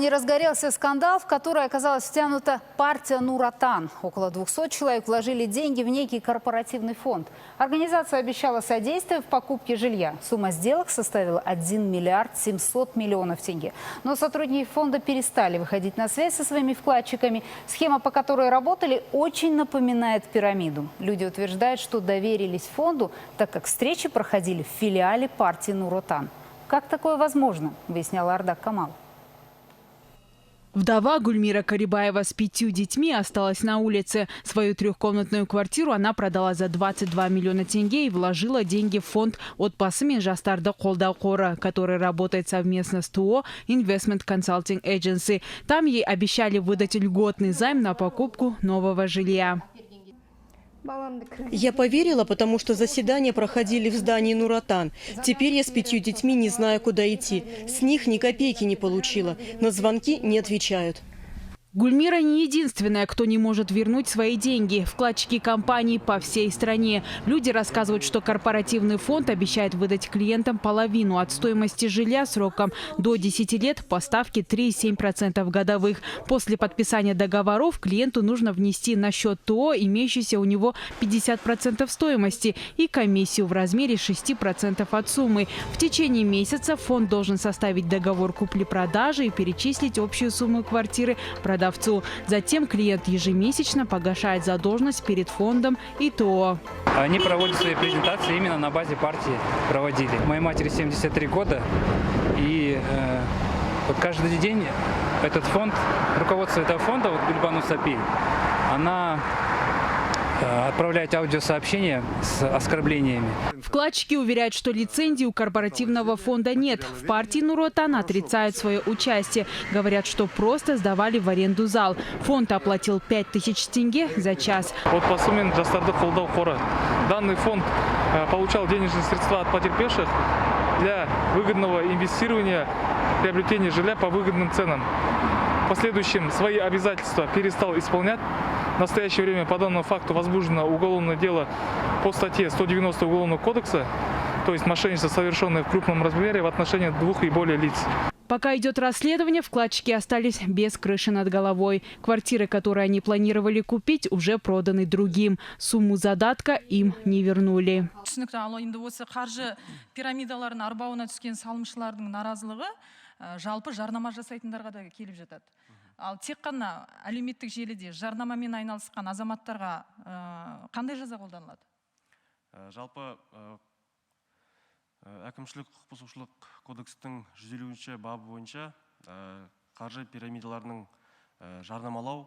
Казахстане разгорелся скандал, в который оказалась втянута партия Нур-Отан. Около 200 человек вложили деньги в некий корпоративный фонд. Организация обещала содействие в покупке жилья. Сумма сделок составила 1 миллиард 700 миллионов тенге. Но сотрудники фонда перестали выходить на связь со своими вкладчиками. Схема, по которой работали, очень напоминает пирамиду. Люди утверждают, что доверились фонду, так как встречи проходили в филиале партии Нур-Отан. Как такое возможно, выяснял Ардак Камал. Вдова Гульмира Карибаева с 5 детьми осталась на улице. Свою трехкомнатную квартиру она продала за 22 миллиона тенге и вложила деньги в фонд «Отбасы мен жастарды қолдау қоры», который работает совместно с ТО Investment Consulting Agency. Там ей обещали выдать льготный займ на покупку нового жилья. Я поверила, потому что заседания проходили в здании Нур-Отан. Теперь я с 5 детьми не знаю, куда идти. С них ни копейки не получила. На звонки не отвечают. Гульмира не единственная, кто не может вернуть свои деньги. Вкладчики компаний по всей стране. Люди рассказывают, что корпоративный фонд обещает выдать клиентам половину от стоимости жилья сроком до 10 лет по ставке 3,7% годовых. После подписания договоров клиенту нужно внести на счет ТО имеющийся у него 50% стоимости и комиссию в размере 6% от суммы. В течение месяца фонд должен составить договор купли-продажи и перечислить общую сумму квартиры продавцу. Затем клиент ежемесячно погашает задолженность перед фондом и ТО. Они проводят свои презентации именно на базе партии проводили. Моей матери 73 года, и вот каждый день этот фонд, руководство этого фонда, вот Гульбану Сапи, она отправляет аудиосообщения с оскорблениями. Вкладчики уверяют, что лицензии у корпоративного фонда нет. В партии Нур-Отан отрицают свое участие. Говорят, что просто сдавали в аренду зал. Фонд оплатил 5000 тенге за час. Отбасы мен жастарды қолдау қоры. Данный фонд получал денежные средства от потерпевших для выгодного инвестирования, приобретения жилья по выгодным ценам. В последующем свои обязательства перестал исполнять. В настоящее время по данному факту возбуждено уголовное дело по статье 190 Уголовного кодекса, то есть мошенничество, совершенное в крупном размере в отношении 2 и более лиц. Пока идет расследование, вкладчики остались без крыши над головой. Квартиры, которые они планировали купить, уже проданы другим. Сумму задатка им не вернули. Жалпы жарнама жасайтындарға да келіп жатады. Ал тек қана әлеуметтік желіде жарнамамен айналысқан азаматтарға қандай жаза қолданылады? Жалпы әкімшілік құқық бұзушылық кодекстің 150-ші бабы бойынша қаржы пирамидаларының жарнамалау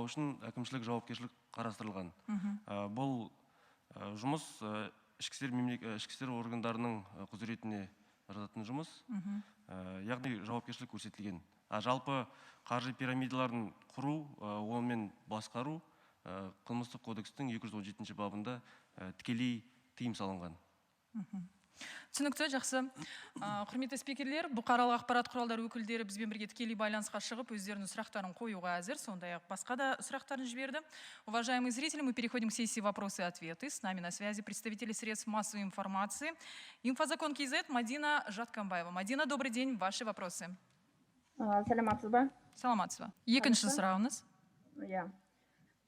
үшін әкімшілік жауапкершілік қарастырылған. Бұл жұмыс ішкі істер органдарының құзыретіне жататын жұмыс, яғни жауапкершілік көрсетілген. Жалпы қаржы пирамидаларын құру, онымен басқару қылмыстық кодекстің 217-ші бабында тікелей тыйым салынған. Түсінікті, жақсы. Құрметті спикерлер, бұқаралық ақпарат құралдары өкілдері бізбен бірге тікелей байланысқа шығып, өздерінің сұрақтарын қоюға әзір, сондай-ақ басқа да сұрақтарын жіберді. Уважаемые зрители, мы переходим к сессии вопросы и ответы. С нами на связи представители средств массовой информации. Инфозакон КЗ Мадина Жаткамбаева. Мадина, добрый день, ваши вопросы. Саламатсыз ба? Саламатсыз ба. Екінші сұрағыңыз.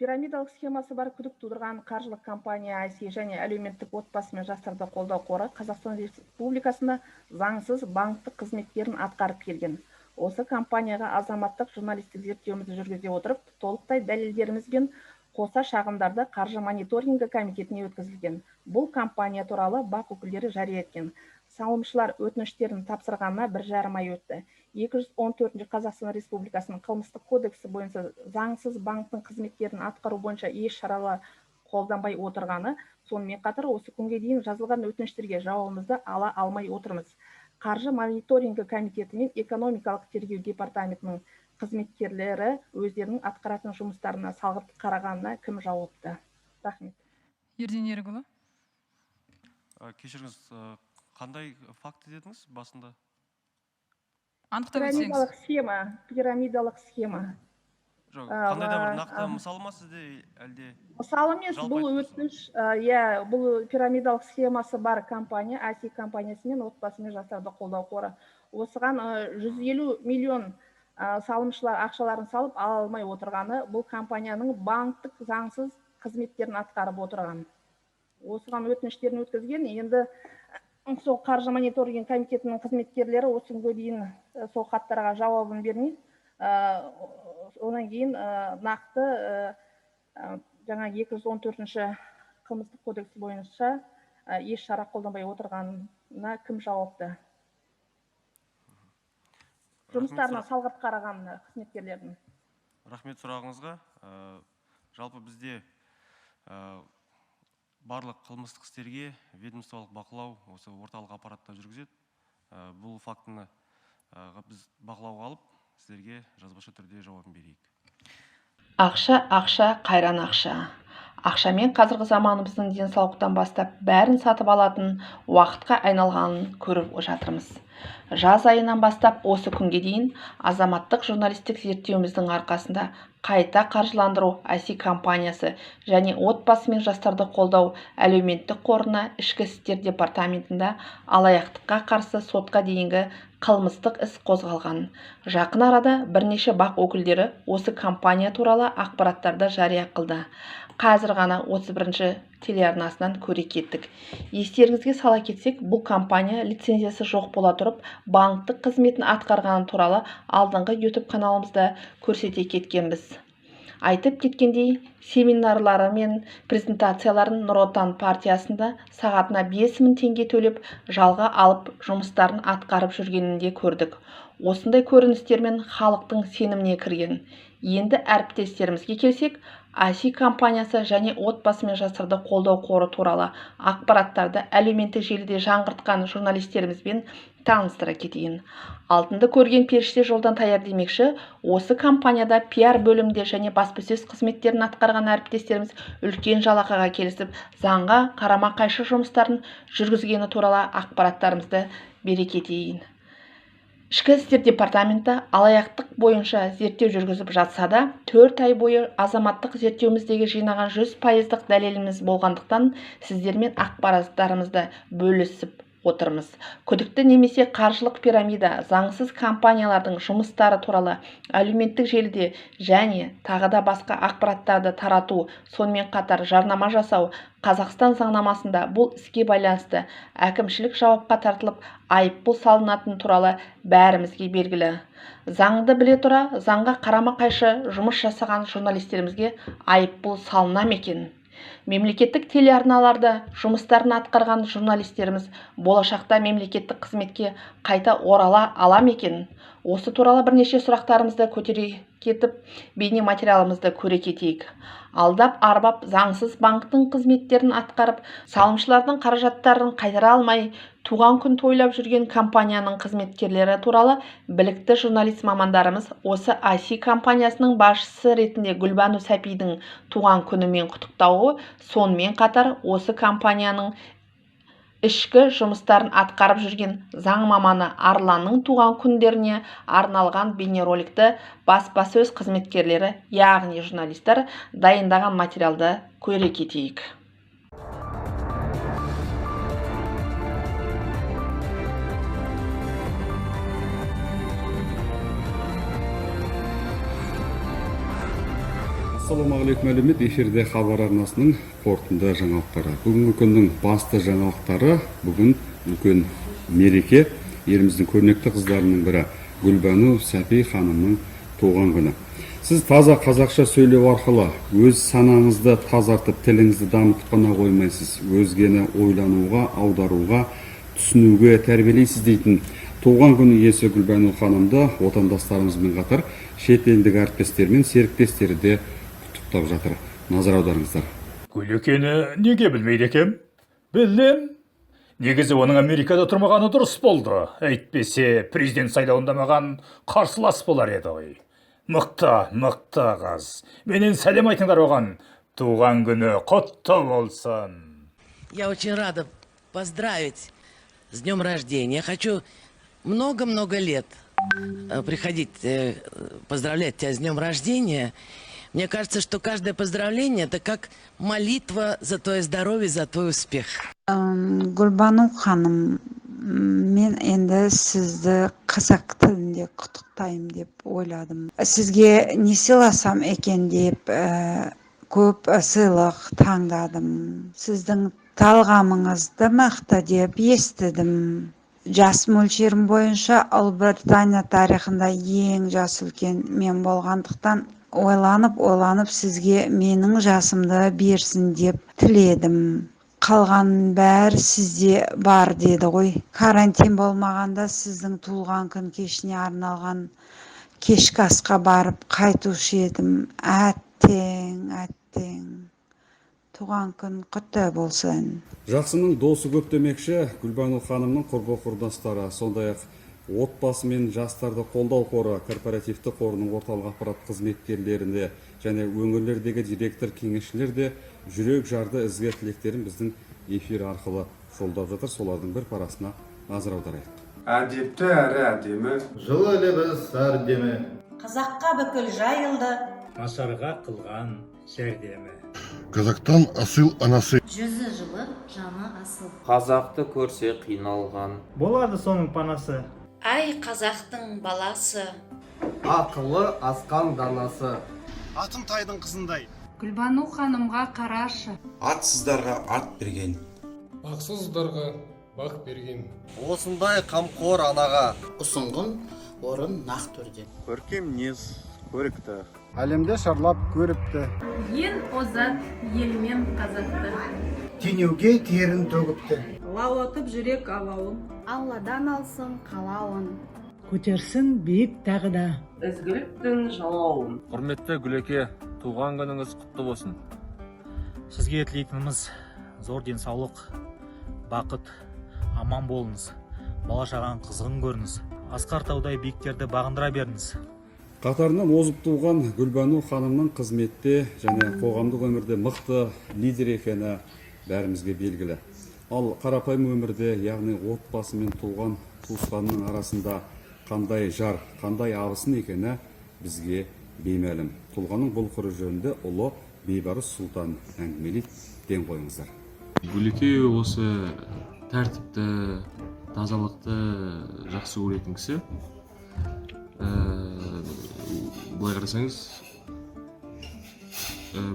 Пирамидалық схемасы бар күдік тудырған қаржылық компания IC және әлеуметтік отбасы мен жастарды қолдау қоры Қазақстан Республикасында заңсыз банктық қызметтерін атқарып келген. Осы компанияға азаматтық журналистік зерттеуімізді жүргізе отырып, толықтай дәлелдерімізбен қоса шағымдарды қаржы мониторингі комитетіне өткізілген. Бұл компания туралы бақ өкілдері жария еткен. Салымшылар өтініштерін тапсырғанына 1,5 ай өтті. 214 Қазақстан Республикасының қылмыстық кодексі бойынша заңсыз банктың қызметтерін атқару бойынша еш шаралар қолданбай отырғаны, сонымен қатар осы күнге дейін жазылған өтініштерге жауабымызды ала алмай отырмыз. Қаржы мониторингі комитеті мен экономикалық тергеу департаментінің қызметкерлері өздерінің атқаратын жұмыстарына салғырт қарағанына кім жауапты? Рахмет. Ерден Ерікұлы. Кешіріңіз, қандай факт дедіңіз басында? Пирамидалық схема. Жоқ, қандай да бір нақты мысалы ма сізде әлде? Мысалы емес, бұл өтініш, бұл пирамидалық схемасы бар компания, IC компаниясы мен отбасы мен жастарды қолдау қоры. осыған 150 миллион салымшылар ақшаларын салып ала алмай отырғаны бұл компанияның банктік заңсыз қызметтерін атқарып отырған. Осыған өтініштерін өткізген. Енді сол қаржы мониторинг комитетінің қызметкерлері осы күнге дейін сол хаттарға жауабын бермей, одан кейін нақты жаңа 214-ші қылмыстық кодекс бойынша еш шара қолданбай отырғанына кім жауапты? Жұмыстарына салғырт қараған қызметкерлердің. Рахмет сұрағыңызға. Жалпы бізде барлық қылмыстық істерге ведомстволық бақылау осы орталық аппаратта жүргізеді. Бұл фактіні біз бақылауға алып, сіздерге жазбаша түрде жауабын берейік. Ақша, қайран ақша. Ақшамен қазіргі заманымыздың денсаулықтан бастап бәрін сатып алатын уақытқа айналғанын көріп жатырмыз. Жаз айынан бастап осы күнге дейін азаматтық журналистік зерттеуіміздің арқасында қайта қаржыландыру IC компаниясы және отбасы мен жастарды қолдау әлеуметтік қорына ішкі істер департаментінде алаяқтыққа қарсы сотқа дейінгі қылмыстық іс қозғалған. Жақын арада бірнеше бақ өкілдері осы компания туралы ақпараттарды жария қылды. Қазір ғана 31-ші телеарнасынан көре кеттік. Естеріңізге сала кетсек, бұл компания лицензиясы жоқ бола тұрып, банктік қызметін атқарғаны туралы алдыңғы YouTube каналымызда көрсете кеткенбіз. Айтып кеткендей, семинарлары мен презентацияларын Нұр Отан партиясында сағатына 5000 теңге төлеп, жалға алып жұмыстарын атқарып жүргенін де көрдік. Осындай көріністермен халықтың сеніміне кірген. Енді әріптестерімізге келсек, IC компаниясы және отбасы мен жастарды қолдау қоры туралы ақпараттарды әлеуметтік желіде жаңғыртқан журналистерімізбен таныстыра кетейін. Алтынды көрген періште жолдан таяр демекші, осы компанияда пиар бөлімде және баспасөз қызметтерін атқарған әріптестеріміз үлкен жалақыға келісіп, заңға қарама қайшы жұмыстарын жүргізгені туралы ақпараттарымызды бере кетейін. Ішкі істер департаменті алаяқтық бойынша зерттеу жүргізіп жатса да, 4 ай бойы азаматтық зерттеуіміздегі жинаған 100% дәлеліміз болғандықтан сіздермен ақпараттарымызды бөлісіп отырмыз. Күдікті немесе қаржылық пирамида, заңсыз компаниялардың жұмыстары туралы әлеуметтік желіде және тағы да басқа ақпараттарды тарату, сонымен қатар жарнама жасау, Қазақстан заңнамасында бұл іске байланысты әкімшілік жауапқа тартылып, айыппұл салынатын туралы бәрімізге белгілі. Заңды біле тұра, заңға қарама қайшы жұмыс жасаған журналистерімізге айыппұл салына ма екен? Мемлекеттік телеарналарда жұмыстарын атқарған журналистеріміз болашақта мемлекеттік қызметке қайта орала ала ма екен? Осы туралы бірнеше сұрақтарымызды көтере кетіп, бейне материалымызды көре кетейік. Алдап арбап заңсыз банктың қызметтерін атқарып, салымшылардың қаражаттарын қайтара алмай, туған күн тойлап жүрген компанияның қызметкерлері туралы білікті журналист мамандарымыз осы IC компаниясының басшысы ретінде Гүлбану Сәпидің туған күнімен құттықтауы, сонымен қатар осы компанияның ішкі жұмыстарын атқарып жүрген заң маманы Арланның туған күндеріне арналған бейнероликті баспасөз қызметкерлері, яғни журналистер дайындаған материалды көре кетейік. Ассалаумағалейкум әлеумет, эфирде хабар арнасының қорытынды жаңалықтары. Бүгінгі күннің басты жаңалықтары, бүгін үлкен мереке, еліміздің көрнекті қыздарының бірі Гүлбану Сәпи ханымның туған күні. Сіз таза қазақша сөйлеу арқылы өз санаңызды тазартып, тіліңізді дамытып қана қоймайсыз, өзгені ойлануға, аударуға, түсінуге тәрбиелейсіз дейтін туған күні иесі Гүлбану ханымды отандастарымызбен қатар шет елдік әріптестер мен серіктестері де құттықтап жатыр. Назар аударыңыздар. Гүл екені неге білмейді екем? Білдім. Негізі оның Америкада тұрмағаны дұрыс болды. Әйтпесе президент сайлауында маған қарсылас болар еді ғой. Мықты қыз. Менен сәлем айтыңдар оған. Туған күні құтты болсын. Я очень рада поздравить с днем рождения. Я хочу много-много лет приходить, поздравлять тебя с днем рождения. Мне кажется, что каждое поздравление – это как молитва за твое здоровье, за твой успех. Гүлбану ханым, Мен енді сізді қазақ тілінде құттықтаймын деп ойладым. Сізге не сыйласам екен деп көп сыйлық таңдадым. Сіздің талғамыңызды мықты деп естідім. Жас мөлшерім бойынша Ұлыбритания тарихында ең жас үлкен мен болғандықтан ойланып сізге менің жасымды берсін деп тіледім. Қалғанның бәрі сізде бар деді ғой. Карантин болмағанда сіздің туылған күн кешіне арналған кешкі асқа барып қайтушы едім. Әттең. Туған күн құтты болсын. Жақсының досы көп демекші, Гүлбану ханымның құрбы құрдастары, сондай-ақ отбасы мен жастарды қолдау қоры, корпоративті қорының орталық аппарат қызметкерлеріне және өңірлердегі директор кеңесшілер де жүрек жарды ізгі тілектерін біздің эфир арқылы жолдап жатыр. Солардың бір парасына назар аударайық. Әдепті әрі әдемі, жылы лебіз әрдемі, Қазаққа бүкіл жайылды, Масарға қылған жәрдемі. Қазақтан асыл анасы. жүзі жылы, жаны асыл. Қазақты көрсе қиналған, Болады соның панасы. Ай қазақтың баласы, ақылы асқан данасы. Атын тайдың қызындай. Гүлбану ханымға қарашы. Атсыздарға ат берген. бақсыздарға бақ берген. Осындай қамқор анаға. Ұсынғын орын нақ түрде. Көркем мінез, көрікті. Әлемде шарлап көріпті. Ең озат елмен қазақты. Теңеуге терін төгіпті. Лауытып жүрек алауын. Алладан алсын қалауын. Көтерсін биік тағыда. Ізгіліктің жалауын. Құрметті Гүлеке, туған күніңіз құтты болсын. Сізге тілейтініміз зор денсаулық, бақыт, аман болыңыз. Бала шаған қызығын көріңіз. Асқар таудай биіктерді бағындыра беріңіз. Қатарынан озып туған Гүлбану ханымның қызметте және қоғамдық өмірде мықты лидер екені бәрімізге белгілі. Ал қарапайым өмірде, яғни отбасы мен туған туысқанның арасында қандай жар, қандай абысын екені бізге беймәлім. Тұлғаның бұл қыры жөнінде ұлы Бейбарыс Сұлтан әңгімелейді, ден қойыңыздар. Гүлеке осы тәртіпті, тазалықты жақсы көретін кісі. Былай қарасаңыз,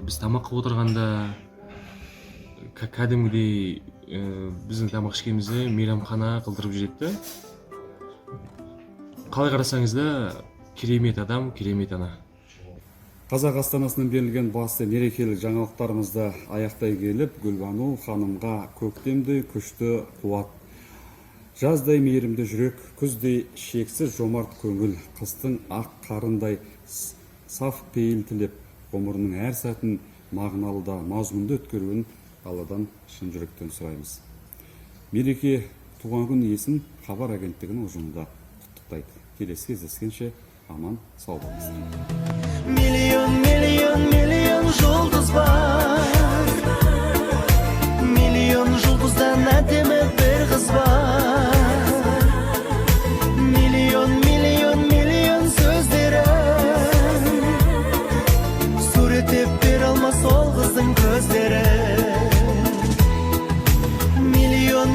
біз тамақ отырғанда кәдімгідей біздің тамақ ішкенімізді мейрамхана қылдырып жүреді. Қалай қарасаңыз да керемет адам, керемет ана. Қазақ астанасынан берілген басты мерекелік жаңалықтарымызды аяқтай келіп, Гүлбану ханымға көктемдей күшті қуат, жаздай мейірімді жүрек, күздей шексіз жомарт көңіл, қыстың ақ қарындай саф пейіл тілеп, ғұмырының әр сәтін мағыналыда, мазмұнды өткеруін Алладан шын жүректен сұраймыз. Мереке туған күн иесін хабар агенттігінің ұжымында құттықтайды. Келесі кездескенше аман сау болыңыздар. Миллион жұлдыз бар. Миллион жұлдыздан әдемі бір қыз бар. Миллион сөздері суреттеп бере алмас ол қыздың көздері. Миллион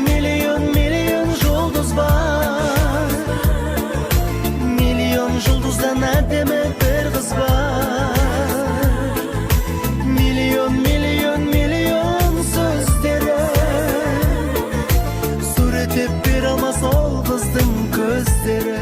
жұлдыз бар. Миллион жұлдыздан әдемі бір қыз бар. Миллион сөздері суреттеп бере алмас ол қыздың көздері.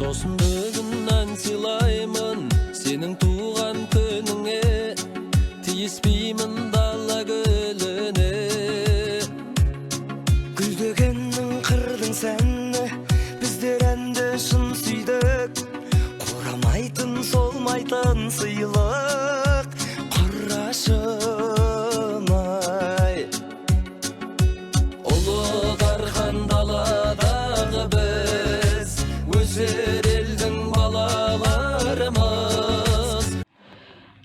Досым бүгіннен сыйлаймын сенің туған күніңе, тиіспеймін дала гүліне. Гүлдегеннің қырдың сәні, біздер әнді шын сүйдік. Қорамайтын солмайтын сыйлық, қарашым ай. Ұлы Дархан даладағы бір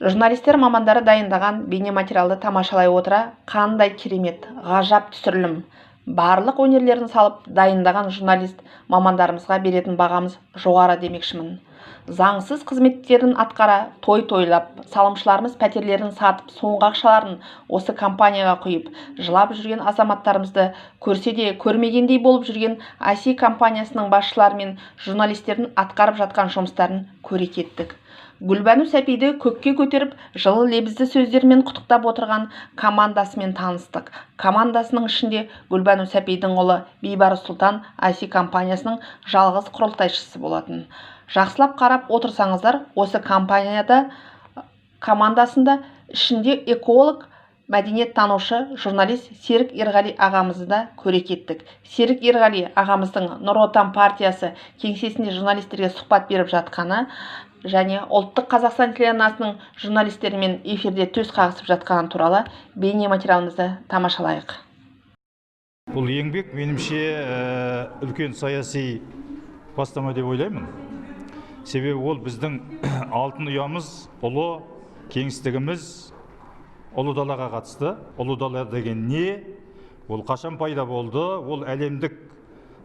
Журналистер мамандары дайындаған бейнематериалды тамашалай отыра, қандай керемет, ғажап түсірілім. Барлық өнерлерін салып дайындаған журналист мамандарымызға беретін бағамыз жоғары демекшімін. Заңсыз қызметтерін атқара, той-тойлап, салымшыларымыз пәтерлерін сатып, соңғы ақшаларын осы компанияға құйып, жылап жүрген азаматтарымызды көрсе де көрмегендей болып жүрген IC компаниясының басшылары мен журналистердің атқарып жатқан жұмыстарын көре кеттік. Гүлбану Сәпиді көкке көтеріп, жылы лебізді сөздермен құттықтап отырған командасымен таныстық. Командасының ішінде Гүлбану Сәпидің ұлы Бейбарыс Сұлтан IC компаниясының жалғыз құрылтайшысы болатын. Жақсылап қарап отырсаңыздар, осы командасында ішінде эколог, мәдениеттанушы, журналист Серік Ерғали ағамызды да көре кеттік. Серік Ерғали ағамыздың Нұр Отан партиясы кеңсесінде журналистерге сұхбат беріп жатқаны және ұлттық Қазақстан телеарнасының журналистерімен эфирде төс қағысып жатқаны туралы бейнематериалымызды тамашалайық. Бұл еңбек менімше үлкен саяси бастама деп ойлаймын. Себебі ол біздің алтын ұямыз, ұлы кеңістігіміз ұлы далаға қатысты. Ұлы дала деген не? Ол қашан пайда болды? Ол әлемдік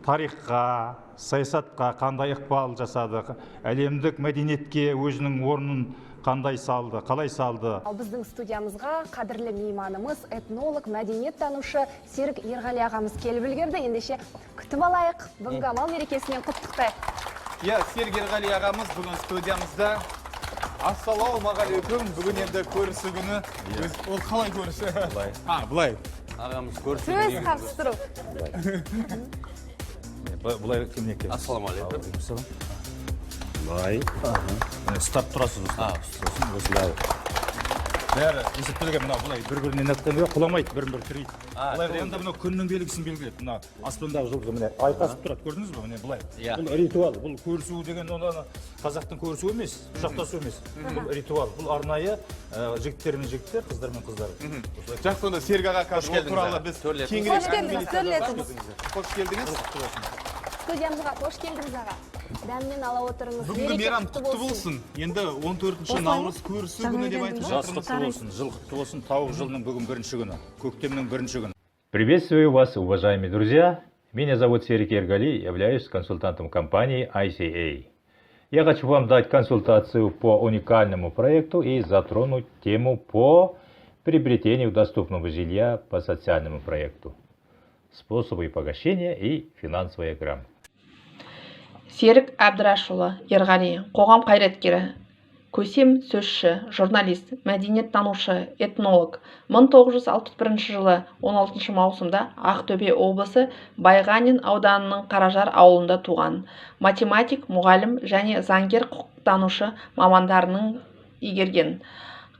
тарихқа, саясатқа қандай ықпал жасады? Әлемдік мәдениетке өзінің орнын қандай салды, қалай салды? Біздің студиямызға қадірлі мейманымыз, этнолог, мәдениеттанушы Серік Ерғали ағамыз келіп үлгерді. Ендеше күтіп алайық. Бүгінгі амал мерекесімен құттықтайық. Серік Ерғали ағамыз бүгін студиямызда. Ассалаумағалейкум. Бүгін енді көрісі күні. Ол қалай көрісі? Бұлай. Ағамыз көрісі күні. Сөз қақсыру. Бұлай кімне келесіз? Ассалаумағалейкум. Бұлай. Ұстап тұрасыз. Осылай. Бәрі есептелген мына бұлай бір-бірінен аттануға құламайды, бір-бір тірейді. Бұлай қойғанда мына күннің белгісін белгіледі. Мына аспандағы жұлдыз міне айқасып тұрады, көрдіңіз бе? Міне бұлай. Бұл ритуал, бұл көрісу деген оны қазақтың көрісуі емес, құшақтасу емес. Бұл ритуал, бұл арнайы жігіттер мен жігіттер, қыздар мен қыздар. Жақсы, онда Серік аға қазір ол туралы біз кеңірек әңгімелесеміз. Қош келдіңіз. Студиямызға қош келдіңіз аға. Дәммен ала отырыңыз. Бүгінгі мейрам құтты болсын. Енді 14-ші наурыз көрісу күні деп айтып жатырмыз. Жас құтты болсын, жыл құтты болсын, тауық жылының бүгін бірінші күні, көктемнің бірінші күні. Приветствую вас, уважаемые друзья. Меня зовут Серік Ерғали, являюсь консультантом компании ICA. Я хочу вам дать консультацию по уникальному проекту и затронуть тему по приобретению доступного жилья по социальному проекту, способы погашения и финансовая грамота. Серік Әбдірашұлы Ерғали, қоғам қайраткері, көсем сөзші, журналист, мәдениеттанушы, этнолог. 1961 жылы 16 маусымда Ақтөбе облысы Байғанин ауданының Қаражар ауылында туған. Математик, мұғалім және заңгер құқықтанушы мамандарының игерген.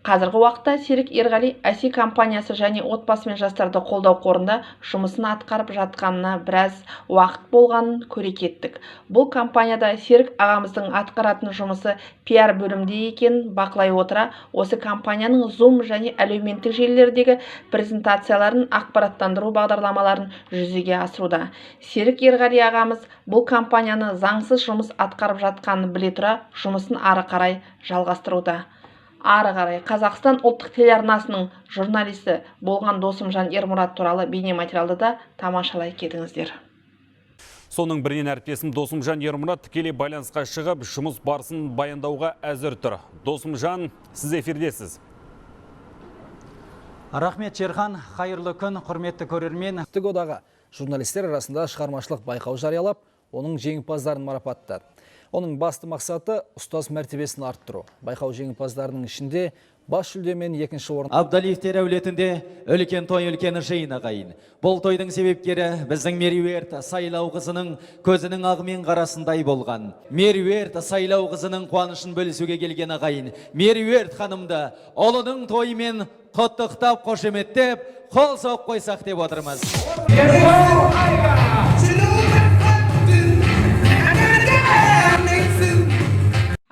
Қазіргі уақытта Серік Ерғали IC компаниясы және отбасы мен жастарды қолдау қорында жұмысын атқарып жатқанына біраз уақыт болғанын көре кеттік. Бұл компанияда Серік ағамыздың атқаратын жұмысы пиар бөлімде екенін бақылай отыра, осы компанияның Zoom және әлеуметтік желілердегі презентацияларын ақпараттандыру бағдарламаларын жүзеге асыруда. Серік Ерғали ағамыз бұл компанияны заңсыз жұмыс атқарып жатқанын біле тұра, жұмысын ары қарай жалғастыруда. Ары қарай Қазақстан ұлттық телеарнасының журналисті болған Досымжан Ермұрат туралы бейнематериалды да тамашалай кетіңіздер. Соның бірінен әріптесім Досымжан Ермұрат тікелей байланысқа шығып, жұмыс барысын баяндауға әзір тұр. Досымжан, сіз эфирдесіз. Рахмет Шерхан, қайырлы күн, құрметті көрермен. Одағы журналистер арасында шығармашылық байқау жариялап, оның жеңімпаздарын марапаттады. Оның басты мақсаты ұстаз мәртебесін арттыру. Байқау жеңімпаздарының ішінде бас жүлдемен екінші орын. Абдалиевтер әулетінде үлкен той, үлкен жиын ағайын. Бұл тойдың себепкері біздің Меруерт сайлау қызының көзінің ағымен қарасындай болған. Меруерт сайлау қызының қуанышын бөлісуге келген ағайын. Меруерт ханымды ұлының тойымен құттықтап, қошеметтеп, қол соқ қойсақ деп отырмыз.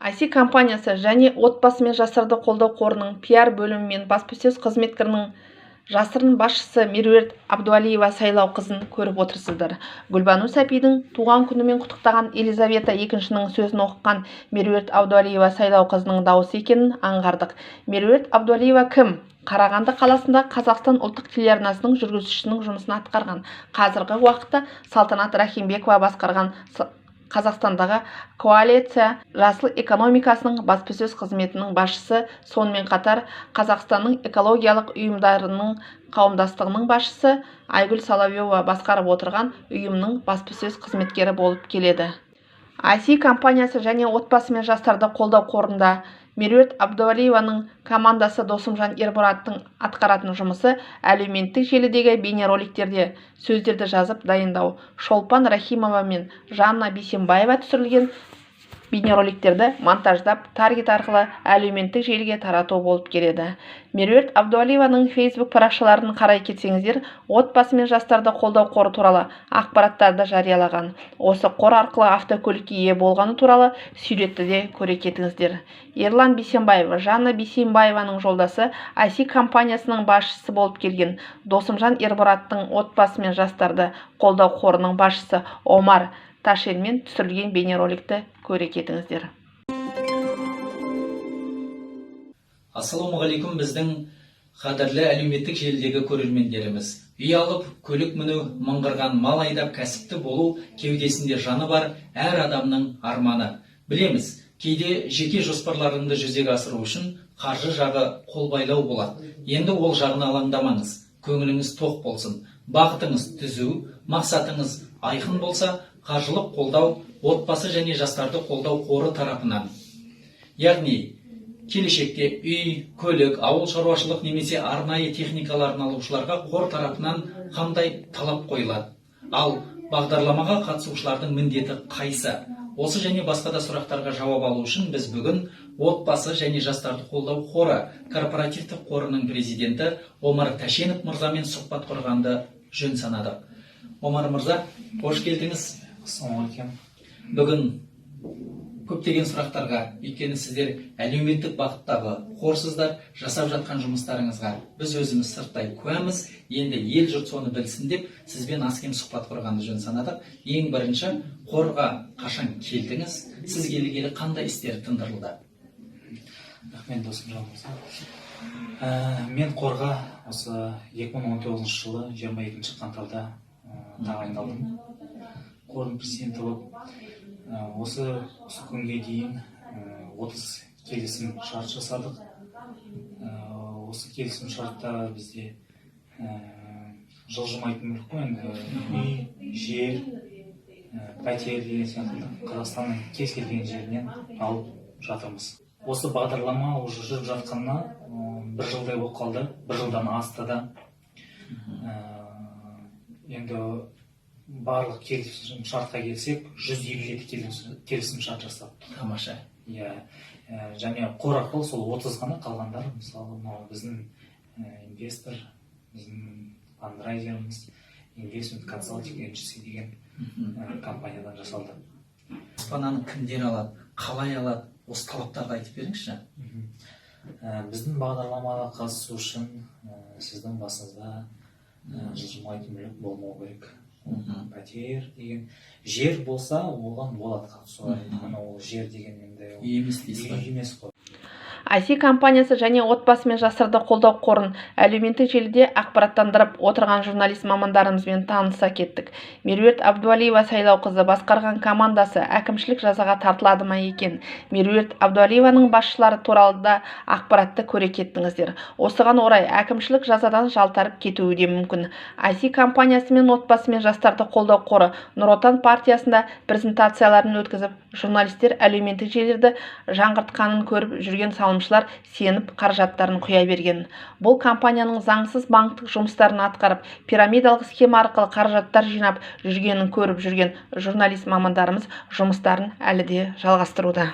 IC компаниясы және отбасы мен жастарды қолдау қорының пиар бөлімі мен баспасөз қызметкерінің жасырын басшысы Меруерт Абдуалиева сайлау қызын көріп отырсыздар. Гүлбану Сәпидің туған күнімен құттықтаған Елизавета екіншінің сөзін оқыған Меруерт Абдуалиева сайлау қызының дауысы екенін аңғардық. Меруерт Абдуалиева кім? Қарағанды қаласында Қазақстан ұлттық телеарнасының жүргізушісінің жұмысын атқарған. Қазіргі уақытта Салтанат Рахимбекова басқарған Қазақстандағы коалиция жасыл экономикасының баспасөз қызметінің басшысы, сонымен қатар Қазақстанның экологиялық ұйымдарының қауымдастығының басшысы Айгүл Соловьева басқарып отырған ұйымның баспасөз қызметкері болып келеді. IC компаниясы және отбасы мен жастарды қолдау қорында Меруерт Абдуалиеваның командасы Досымжан Ербұраттың атқаратын жұмысы әлеуметтік желідегі бейнероликтерде сөздерді жазып дайындау. Шолпан Рахимова мен Жанна Бейсенбаева түсірілген бейнероликтерді монтаждап, таргет арқылы әлеуметтік желіге тарату болып келеді. Меруерт Абдуалиеваның Facebook парақшаларын қарай кетсеңіздер, отбасы мен жастарды қолдау қоры туралы ақпараттарды жариялаған. Осы қор арқылы автокөлікке ие болғаны туралы суретті де көре кетіңіздер. Ерлан Бейсенбаев, Жанна Бейсенбаеваның жолдасы, IC компаниясының басшысы болып келген Досымжан Ербұраттың отбасы мен жастарды қолдау қорының басшысы Омар Ташенмен түсірілген бейнероликті көре кетіңіздер. Ассалаумағалейкум біздің қадірлі әлеуметтік желідегі көрермендеріміз. Үй алып, көлік міну, мыңғырған мал айдап кәсіпті болу кеудесінде жаны бар әр адамның арманы. Білеміз, кейде жеке жоспарларыңды жүзеге асыру үшін қаржы жағы қолбайлау болады. Енді ол жағына алаңдамаңыз, көңіліңіз тоқ болсын, бақытыңыз түзу, мақсатыңыз айқын болса, қаржылық қолдау отбасы және жастарды қолдау қоры тарапынан. Яғни, келешекте үй, көлік, ауыл шаруашылық немесе арнайы техникаларын алушыларға қор тарапынан қандай талап қойылады? Ал бағдарламаға қатысушылардың міндеті қайсы? Осы және басқа да сұрақтарға жауап алу үшін біз бүгін отбасы және жастарды қолдау қоры корпоративтік қорының президенті Омар Ташенов мырзамен сұхбат құрғанды жөн санадық. Омар мырза, қош келдіңіз. Бүгін көптеген сұрақтарға, өйткені сіздер әлеуметтік бағыттағы қорсыздар, жасап жатқан жұмыстарыңызға біз өзіміз сырттай куәміз, енді ел жұрт соны білсін деп сізбен аз-кем сұхбат құрғанды жөн санадық. Ең бірінші, қорға қашан келдіңіз, сіз келгелі қандай істер тындырылды? Рахмет, Досымжан мырза. Мен қорға осы 2019 жылы 22 қаңтарда тағайындалдым. Қордың президенті болып, осы күнге дейін 30 келісім шарт жасадық. Осы келісім шартта бізде жылжымайтын мүлік қой, үй, жер, пәтер деген сияқты Қазақстанның кез келген жерінен алып жатырмыз. Осы бағдарлама уже жүріп жатқанына бір жылдай болып қалды, бір жылдан асты да. Енді барлық келісім шартқа келсек, 157 келісім шарт жасап. Тамаша. Және қор арқылы сол 30 ғана қалғандар, мысалы, біздің инвестор, біздің фандрайзеріміз, Investment Consulting Agency деген компаниядан жасалды. Баспананы кімдер алады, қалай алады, осы талаптарды айтып беріңізші. Біздің бағдарламаға қатысу үшін сіздің басыңызда жылжымайтын мүлік болмау керек. Пәтер деген жер болса, оған болады қатысуға. Ол жер деген енді емес қой. IC компаниясы және отбасы мен жастарды қолдау қорын әлеуметтік желіде ақпараттандырып отырған журналист мамандарымызбен таныса кеттік. Меруерт Абдуалиева сайлау қызы басқарған командасы әкімшілік жазаға тартылады ма екен? Меруерт Абдуалиеваның басшылары туралы да ақпаратты көре кеттіңіздер. Осыған орай әкімшілік жазадан жалтарып кетуі де мүмкін. IC компаниясы мен отбасы мен жастарды қолдау қоры Нұр Отан партиясында презентацияларын өткізіп, журналистер әлеуметтік желілерді жаңғыртқанын көріп жүрген салымшылар сеніп қаражаттарын құя берген. Бұл компанияның заңсыз банктық жұмыстарын атқарып, пирамидалық схема арқылы қаражаттар жинап жүргенін көріп жүрген журналист мамандарымыз жұмыстарын әлі де жалғастыруда.